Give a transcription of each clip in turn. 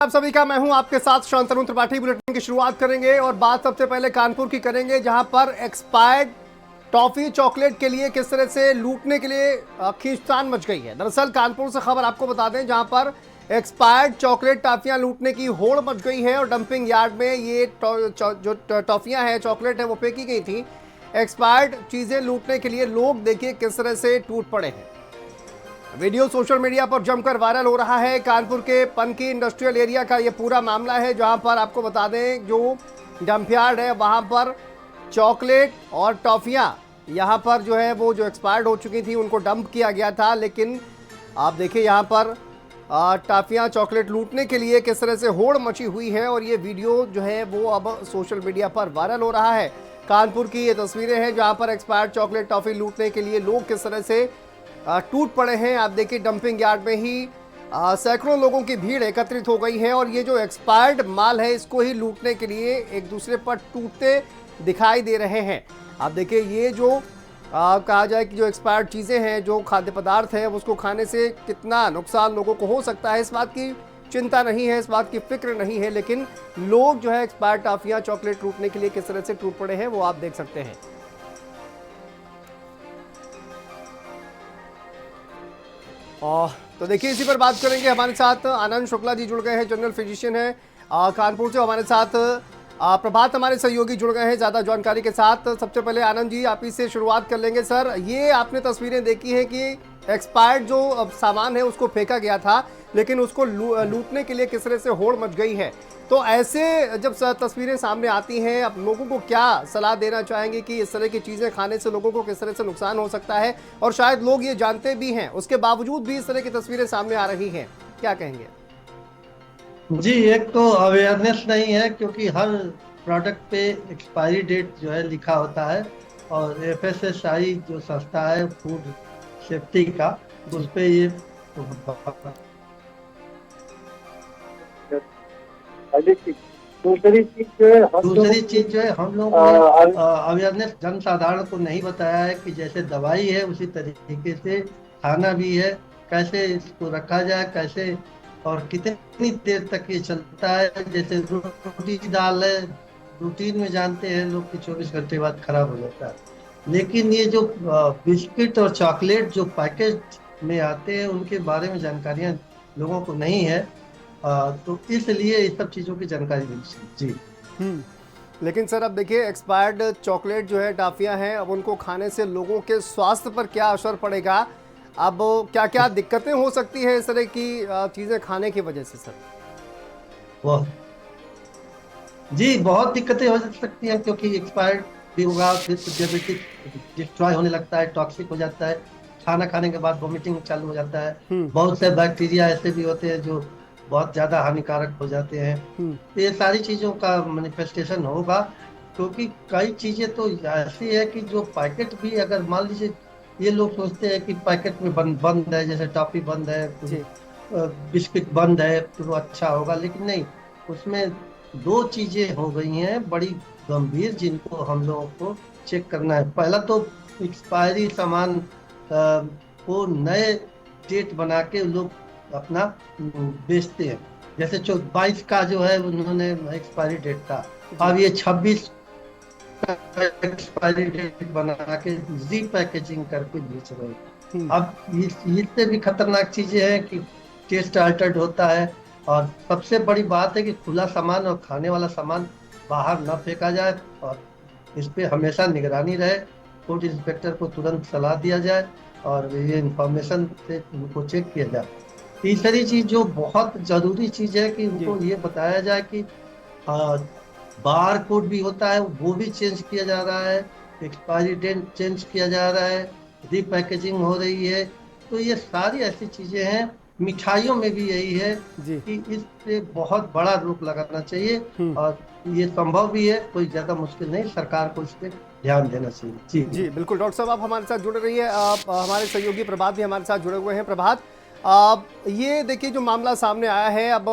आप सभी का मैं हूं आपके साथ शांतनु त्रिपाठी। बुलेटिन की शुरुआत करेंगे और बात सबसे पहले कानपुर की करेंगे, जहां पर एक्सपायर्ड टॉफी चॉकलेट के लिए किस तरह से लूटने के लिए खींचतान मच गई है। दरअसल कानपुर से खबर आपको बता दें, जहां पर एक्सपायर्ड चॉकलेट टॉफियां लूटने की होड़ मच गई है और डंपिंग यार्ड में ये जो टॉफियां हैं, चॉकलेट है, वो फेंकी गई थी। एक्सपायर्ड चीजें लूटने के लिए लोग देखिए किस तरह से टूट पड़े हैं। वीडियो सोशल मीडिया पर जमकर वायरल हो रहा है। कानपुर के पनकी इंडस्ट्रियल एरिया का यह पूरा मामला है, जहां पर आपको बता दें जो डंपयार्ड है वहां पर चॉकलेट और टॉफियां यहां पर जो है वो जो एक्सपायर्ड हो चुकी थी उनको डंप किया गया था। लेकिन आप देखिए यहां पर टॉफियां चॉकलेट लूटने के लिए किस तरह से होड़ मची हुई है और ये वीडियो जो है वो अब सोशल मीडिया पर वायरल हो रहा है। कानपुर की ये तस्वीरें हैं जहां पर एक्सपायर्ड चॉकलेट टॉफी लूटने के लिए लोग किस तरह से टूट पड़े हैं। आप देखिए डंपिंग यार्ड में ही सैकड़ों लोगों की भीड़ एकत्रित हो गई है और ये जो एक्सपायर्ड माल है इसको ही लूटने के लिए एक दूसरे पर टूटते दिखाई दे रहे हैं। आप देखिए ये जो कहा जाए कि जो एक्सपायर्ड चीज़ें हैं, जो खाद्य पदार्थ है, उसको खाने से कितना नुकसान लोगों को हो सकता है, इस बात की चिंता नहीं है, इस बात की फिक्र नहीं है। लेकिन लोग जो है एक्सपायर्ड टॉफियाँ चॉकलेट लूटने के लिए किस तरह से टूट पड़े हैं वो आप देख सकते हैं। तो देखिए इसी पर बात करेंगे। हमारे साथ आनंद शुक्ला जी जुड़ गए हैं, जनरल फिजिशियन है कानपुर से। हमारे साथ प्रभात हमारे सहयोगी जुड़ गए हैं ज़्यादा जानकारी के साथ। सबसे पहले आनंद जी आप ही से शुरुआत कर लेंगे। सर, ये आपने तस्वीरें देखी हैं कि एक्सपायर्ड जो सामान है उसको फेंका गया था, लेकिन उसको लूटने के लिए किस तरह से होड़ मच गई है। तो ऐसे जब तस्वीरें सामने आती हैं, आप लोगों को क्या सलाह देना चाहेंगे कि इस तरह की चीज़ें खाने से लोगों को किस तरह से नुकसान हो सकता है, और शायद लोग ये जानते भी हैं उसके बावजूद भी इस तरह की तस्वीरें सामने आ रही हैं, क्या कहेंगे? जी, एक तो अवेयरनेस नहीं है, क्योंकि हर प्रोडक्ट पे एक्सपायरी डेट जो है लिखा होता है और एफएसएसआई जो संस्था है फूड सेफ्टी का, जी उस पे ये दूसरी चीज जो है हम लोग ने अवेयरनेस जन साधारण को नहीं बताया है कि जैसे दवाई है उसी तरीके से खाना भी है, कैसे इसको रखा जाए, कैसे और कितनी देर तक ये चलता है। जैसे रोटी दाल है, रूटीन में जानते हैं लोग कि 24 घंटे बाद खराब हो जाता है, लेकिन ये जो बिस्किट और चॉकलेट जो पैकेज में आते हैं उनके बारे में जानकारियां लोगों को नहीं है। तो इसलिए इस सब चीजों की जानकारी मिलनी चाहिए। जी। लेकिन सर अब देखिए एक्सपायर्ड चॉकलेट जो है, टाफियां हैं, अब उनको खाने से लोगों के स्वास्थ्य पर क्या असर पड़ेगा, अब क्या क्या दिक्कतें हो सकती हैं इस तरह की चीज़ें खाने की वजह से सर? बहुत जी, बहुत दिक्कतें हो सकती हैं, क्योंकि एक्सपायर्ड भी होगा, फिर तो जेनेटिक डिस्ट्रॉय होने लगता है, टॉक्सिक हो जाता है, खाना खाने के बाद वोमिटिंग चालू हो जाता है। हम्म बहुत से बैक्टीरिया ऐसे भी होते हैं जो बहुत ज्यादा हानिकारक हो जाते हैं। हम्म तो ये सारी चीजों का मैनिफेस्टेशन होगा, क्योंकि कई चीजें तो ऐसी है कि जो पैकेट भी, अगर मान लीजिए ये लोग सोचते हैं कि पैकेट में बंद बंद है, जैसे टॉफी बंद है, जी बिस्किट बंद है, तो वो अच्छा होगा, लेकिन नहीं, उसमें दो चीजें हो गई हैं बड़ी गंभीर, जिनको हम लोगों को चेक करना है। पहला तो एक्सपायरी सामान को नए डेट बना के लोग अपना बेचते हैं। जैसे 22 का जो है उन्होंने एक्सपायरी डेट था, जी अब ये 26 का एक्सपायरी डेट बना के री पैकेजिंग करके बेच रहे हैं। हम्म अब इससे भी खतरनाक चीजें हैं कि टेस्ट अल्टर्ड होता है, और सबसे बड़ी बात है कि खुला सामान और खाने वाला सामान बाहर न फेंका जाए, और इस पे हमेशा निगरानी रहे। फूड इंस्पेक्टर को तुरंत सलाह दिया जाए और ये इंफॉर्मेशन से उनको चेक किया जाए। तीसरी चीज जो बहुत जरूरी चीज है कि जी उनको ये बताया जाए कि बार कोड भी होता है, वो भी चेंज किया जा रहा है, एक्सपायरी डेट चेंज किया जा रहा है, रीपैकेजिंग हो रही है। तो ये सारी ऐसी चीजें हैं। मिठाइयों में भी यही है जी कि इस पे बहुत बड़ा रोक लगाना चाहिए, हम्म और ये संभव भी है, कोई ज्यादा मुश्किल नहीं, सरकार को इस पे ध्यान देना चाहिए। जी। जी बिल्कुल। डॉक्टर साहब आप हमारे साथ जुड़े रहिए। आप हमारे सहयोगी प्रभात भी हमारे साथ जुड़े हुए हैं। प्रभात, आप ये देखिए जो मामला सामने आया है, अब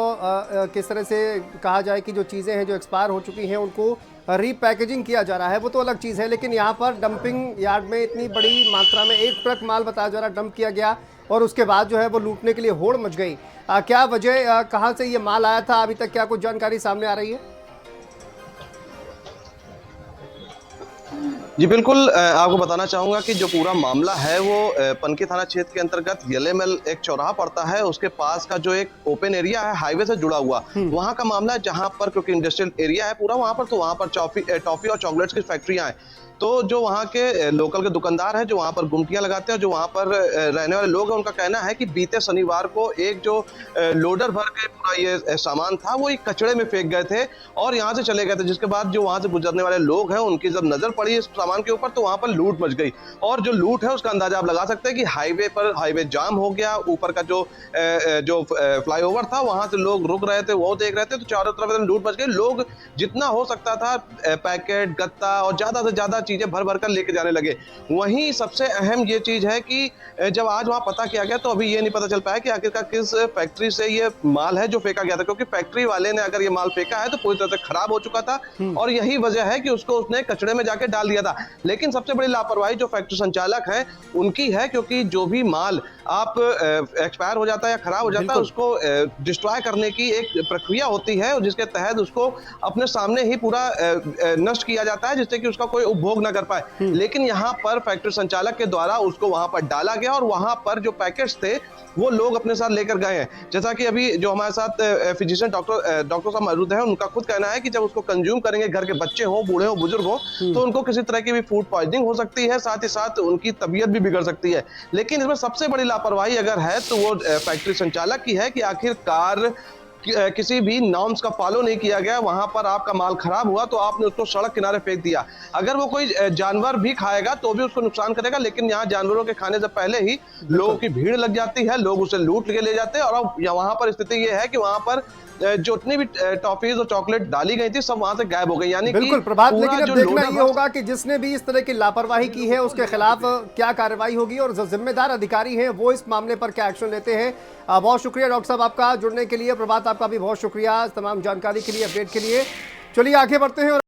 किस तरह से कहा जाए कि जो चीज़ें हैं जो एक्सपायर हो चुकी हैं उनको रीपैकेजिंग किया जा रहा है, वो तो अलग चीज़ है, लेकिन यहाँ पर डंपिंग यार्ड में इतनी बड़ी मात्रा में एक ट्रक माल बताया जा रहा है डंप किया गया। और उसके बाद जो है वो लूटने के लिए होड़ मच गई। क्या वजह, कहाँ से ये माल आया था, अभी तक क्या कुछ जानकारी सामने आ रही है? जी बिल्कुल, आपको बताना चाहूंगा कि जो पूरा मामला है वो पनकी थाना क्षेत्र के अंतर्गत येलेमल एक चौराहा पड़ता है, उसके पास का जो एक ओपन एरिया है हाईवे से जुड़ा हुआ, वहां का मामला है, जहां पर क्योंकि इंडस्ट्रियल एरिया है पूरा वहां पर, तो वहां पर टॉफी और चॉकलेट्स की फैक्ट्रियां हैं। तो जो वहाँ के लोकल के दुकानदार हैं जो वहाँ पर गुमटियां लगाते हैं, जो वहाँ पर रहने वाले लोग हैं, उनका कहना है कि बीते शनिवार को एक जो लोडर भर के पूरा ये सामान था वो एक कचड़े में फेंक गए थे और यहाँ से चले गए थे। जिसके बाद जो वहाँ से गुजरने वाले लोग हैं उनकी जब नजर पड़ी इस सामान के ऊपर तो वहाँ पर लूट मच गई। और जो लूट है उसका अंदाजा आप लगा सकते हैं कि हाईवे जाम हो गया, ऊपर का जो फ्लाईओवर था वहां से लोग रुक रहे थे, वो देख रहे थे, तो चारों तरफ लूट मच गई। लोग जितना हो सकता था पैकेट, गत्ता और ज्यादा से ज्यादा चीजें भर भर कर लेके जाने लगे। वहीं सबसे अहम ये चीज है कि जब आज वहां पता किया गया तो अभी ये नहीं पता चल पाया कि आखिरकार किस फैक्ट्री से ये माल है जो फेंका गया था, क्योंकि फैक्ट्री वाले ने अगर ये माल फेंका है तो पूरी तरह से खराब हो चुका था और यही वजह है कि उसने कचड़े में जाके डाल दिया था। लेकिन सबसे बड़ी लापरवाही जो फैक्ट्री संचालक है उनकी है, क्योंकि जो भी माल आप एक्सपायर हो जाता है या खराब हो जाता है उसको डिस्ट्रॉय करने की एक प्रक्रिया होती है जिसके तहत उसको अपने सामने ही पूरा नष्ट किया जाता है जिससे कि उसका कोई उपभोग न कर पाए। लेकिन यहाँ पर फैक्ट्री संचालक के द्वारा उसको वहां पर डाला गया और वहां पर जो पैकेट्स थे वो लोग अपने साथ लेकर गए हैं। जैसा कि अभी जो हमारे साथ फिजिशियन डॉक्टर साहब मौजूद हैं, उनका खुद कहना है कि जब उसको कंज्यूम करेंगे, घर के बच्चे हो, बूढ़े हो, बुजुर्ग हो, तो उनको किसी तरह की भी फूड पॉइजनिंग हो सकती है, साथ ही साथ उनकी तबीयत भी बिगड़ सकती है। लेकिन इसमें सबसे बड़ी लापरवाही अगर है तो वो फैक्ट्री संचालक की है कि आखिरकार किसी भी नॉर्म्स का फॉलो नहीं किया गया। वहां पर आपका माल खराब हुआ तो आपने उसको सड़क किनारे फेंक दिया। अगर वो कोई जानवर भी खाएगा तो भी उसको नुकसान करेगा, लेकिन यहाँ जानवरों के खाने से पहले ही लोगों की भीड़ लग जाती है, लोग उसे लूट के ले जाते हैं। और अब वहां पर स्थिति ये है कि वहां पर जितनी भी टॉफीज और चॉकलेट डाली गई थी सब वहां से गायब हो गई। यानी बिल्कुल प्रभात, लेकिन अब देखना ये होगा कि जिसने भी इस तरह की लापरवाही की है उसके खिलाफ क्या कार्रवाई होगी और जो जिम्मेदार अधिकारी हैं वो इस मामले पर क्या एक्शन लेते हैं। बहुत शुक्रिया डॉक्टर साहब आपका जुड़ने के लिए। प्रभात, आपका भी बहुत शुक्रिया तमाम जानकारी के लिए, अपडेट के लिए। चलिए आगे बढ़ते हैं।